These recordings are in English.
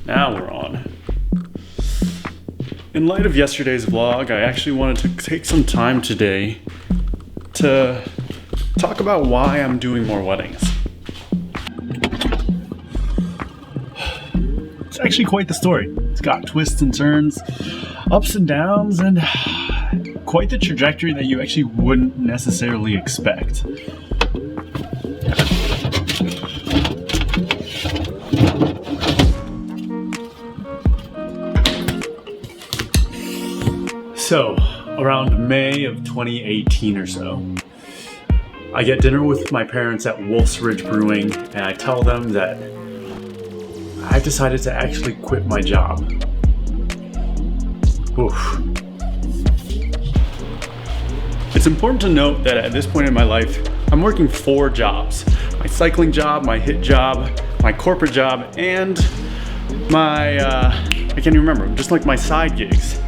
Now we're on. In light of yesterday's vlog, I actually wanted to take some time today to talk about why I'm doing more weddings. It's actually quite the story. It's got twists and turns, ups and downs, and quite the trajectory that you actually wouldn't necessarily expect. So, around May of 2018 or so, I get dinner with my parents at Wolf's Ridge Brewing, and I tell them that I've decided to actually quit my job. Oof. It's important to note that at this point in my life, I'm working 4 jobs. My cycling job, my HIIT job, my corporate job, and my, I can't even remember, just like my side gigs.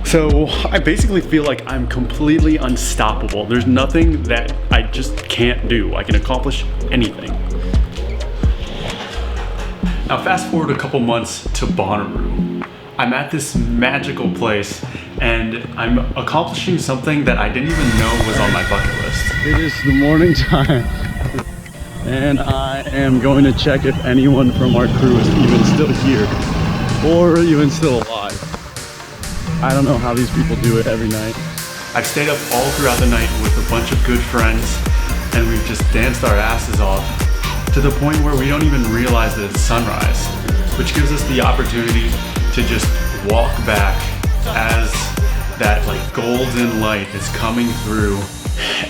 So I basically feel like I'm completely unstoppable. There's nothing that I just can't do. I can accomplish anything. Now fast forward a couple months to Bonnaroo. I'm at this magical place and I'm accomplishing something that I didn't even know was on my bucket list. It is the morning time and I am going to check if anyone from our crew is even still here or even still alive. I don't know how these people do it every night. I've stayed up all throughout the night with a bunch of good friends and we've just danced our asses off to the point where we don't even realize that it's sunrise, which gives us the opportunity to just walk back as that like golden light is coming through.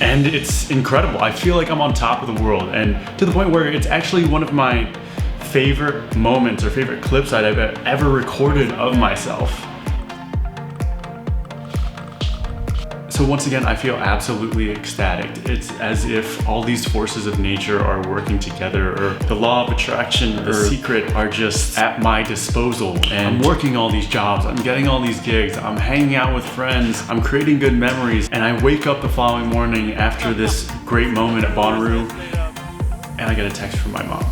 And it's incredible. I feel like I'm on top of the world, and to the point where it's actually one of my favorite moments or favorite clips I've ever recorded of myself. So once again, I feel absolutely ecstatic. It's as if all these forces of nature are working together, or the law of attraction, the secret are just at my disposal. And I'm working all these jobs, I'm getting all these gigs, I'm hanging out with friends, I'm creating good memories, and I wake up the following morning after this great moment at Bonnaroo, and I get a text from my mom.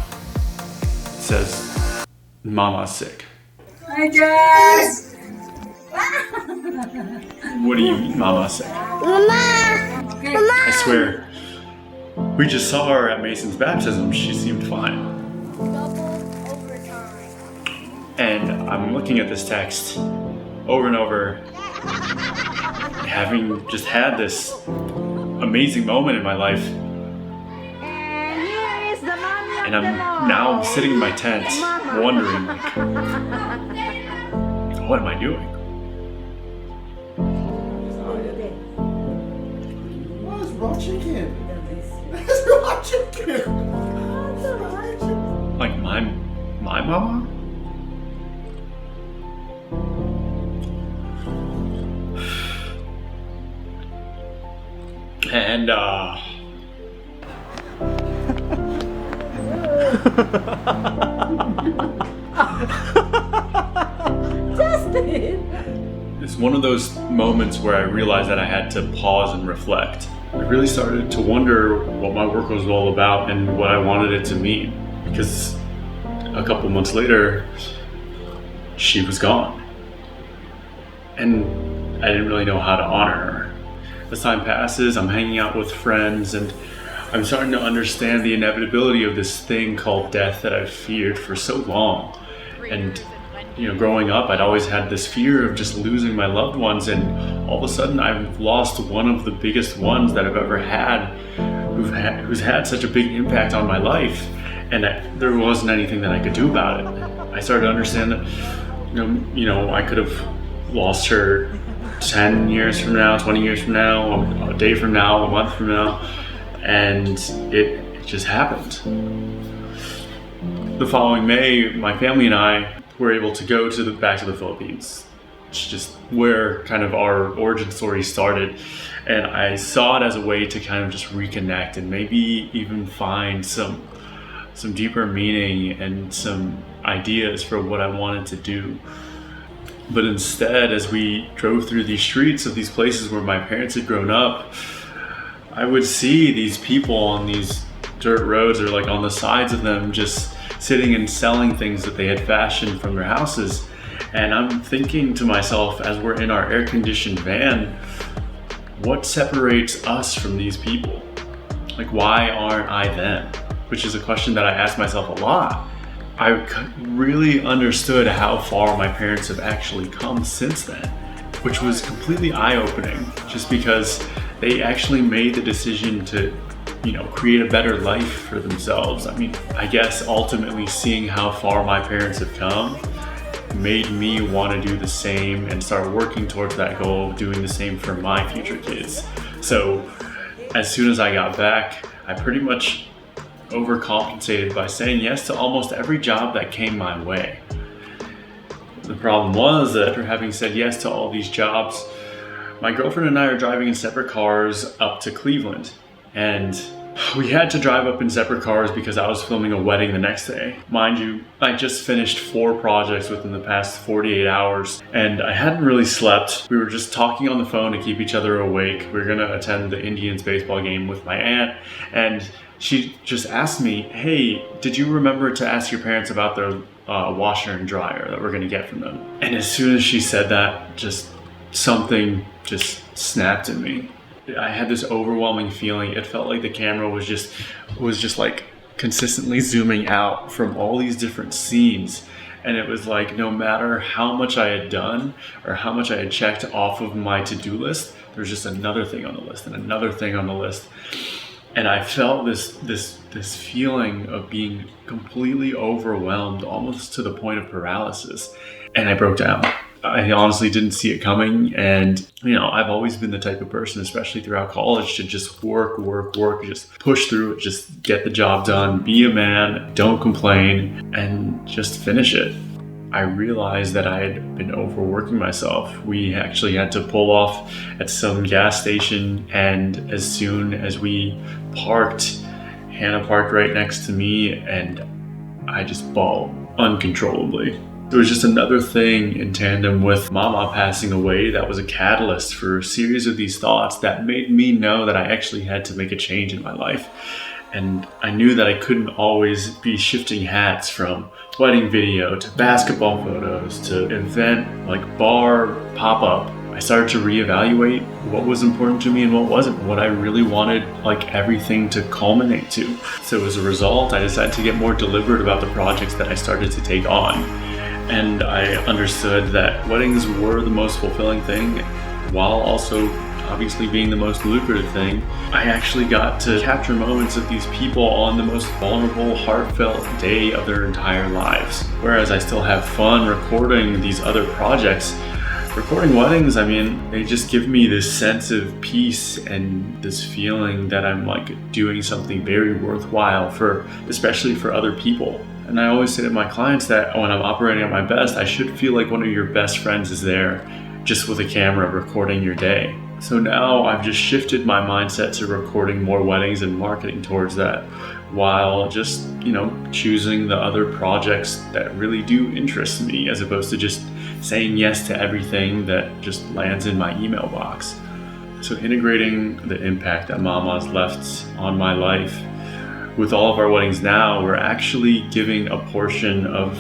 It says, "Mama's sick." Hi guys! What do you mean, Mama's sick? Mama! I swear, we just saw her at Mason's baptism. She seemed fine. And I'm looking at this text over and over, having just had this amazing moment in my life. And I'm now sitting in my tent wondering, like, what am I doing? Raw chicken. That's raw chicken. Like my mama? And Justin! It's one of those moments where I realized that I had to pause and reflect. I really started to wonder what my work was all about and what I wanted it to mean, because a couple months later, she was gone. And I didn't really know how to honor her. As time passes, I'm hanging out with friends and I'm starting to understand the inevitability of this thing called death that I've feared for so long. And you know, growing up, I'd always had this fear of just losing my loved ones, and all of a sudden I've lost one of the biggest ones that I've ever had, who's had such a big impact on my life, and there wasn't anything that I could do about it. I started to understand that, you know, I could have lost her 10 years from now, 20 years from now, a day from now, a month from now, and it just happened. The following May, my family and I were able to go back to the Philippines. It's just where kind of our origin story started. And I saw it as a way to kind of just reconnect and maybe even find some deeper meaning and some ideas for what I wanted to do. But instead, as we drove through these streets of these places where my parents had grown up, I would see these people on these dirt roads or like on the sides of them just sitting and selling things that they had fashioned from their houses. And I'm thinking to myself, as we're in our air-conditioned van, what separates us from these people? Like, why aren't I them? Which is a question that I ask myself a lot. I really understood how far my parents have actually come since then, which was completely eye-opening, just because they actually made the decision to, create a better life for themselves. I mean, I guess ultimately seeing how far my parents have come made me want to do the same and start working towards that goal of doing the same for my future kids. So as soon as I got back, I pretty much overcompensated by saying yes to almost every job that came my way. The problem was that after having said yes to all these jobs, my girlfriend and I are driving in separate cars up to Cleveland, and we had to drive up in separate cars because I was filming a wedding the next day. Mind you, I just finished 4 projects within the past 48 hours, and I hadn't really slept. We were just talking on the phone to keep each other awake. We were gonna attend the Indians baseball game with my aunt, and she just asked me, hey, did you remember to ask your parents about their washer and dryer that we're gonna get from them? And as soon as she said that, just something just snapped in me. I had this overwhelming feeling. It felt like the camera was just like consistently zooming out from all these different scenes. And it was like, no matter how much I had done or how much I had checked off of my to-do list, there's just another thing on the list and another thing on the list. And I felt this feeling of being completely overwhelmed, almost to the point of paralysis. And I broke down. I honestly didn't see it coming. And, I've always been the type of person, especially throughout college, to just work, just push through it, just get the job done, be a man, don't complain, and just finish it. I realized that I had been overworking myself. We actually had to pull off at some gas station, and as soon as we parked, Hannah parked right next to me, and I just bawled uncontrollably. It was just another thing in tandem with Mama passing away that was a catalyst for a series of these thoughts that made me know that I actually had to make a change in my life. And I knew that I couldn't always be shifting hats from wedding video to basketball photos to event like bar pop-up. I started to reevaluate what was important to me and what wasn't, what I really wanted everything to culminate to. So as a result, I decided to get more deliberate about the projects that I started to take on. And I understood that weddings were the most fulfilling thing, while also obviously being the most lucrative thing. I actually got to capture moments of these people on the most vulnerable, heartfelt day of their entire lives. Whereas I still have fun recording these other projects, recording weddings, they just give me this sense of peace and this feeling that I'm doing something very worthwhile especially for other people. And I always say to my clients that when I'm operating at my best, I should feel like one of your best friends is there just with a camera recording your day. So now I've just shifted my mindset to recording more weddings and marketing towards that, while just, choosing the other projects that really do interest me, as opposed to just saying yes to everything that just lands in my email box. So integrating the impact that Mama's left on my life. With all of our weddings now, we're actually giving a portion of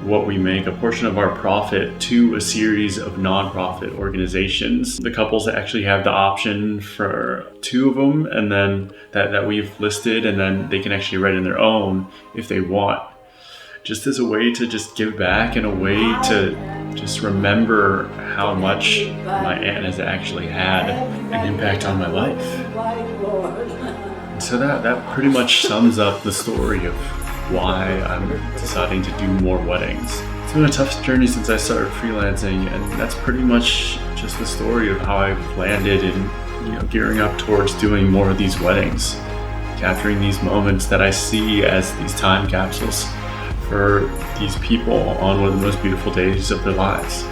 what we make, a portion of our profit, to a series of nonprofit organizations. The couples actually have the option for 2 of them, and then that we've listed, and then they can actually write in their own if they want. Just as a way to just give back and a way to just remember how much my aunt has actually had an impact on my life. So that pretty much sums up the story of why I'm deciding to do more weddings. It's been a tough journey since I started freelancing, and that's pretty much just the story of how I've landed in gearing up towards doing more of these weddings, capturing these moments that I see as these time capsules for these people on one of the most beautiful days of their lives.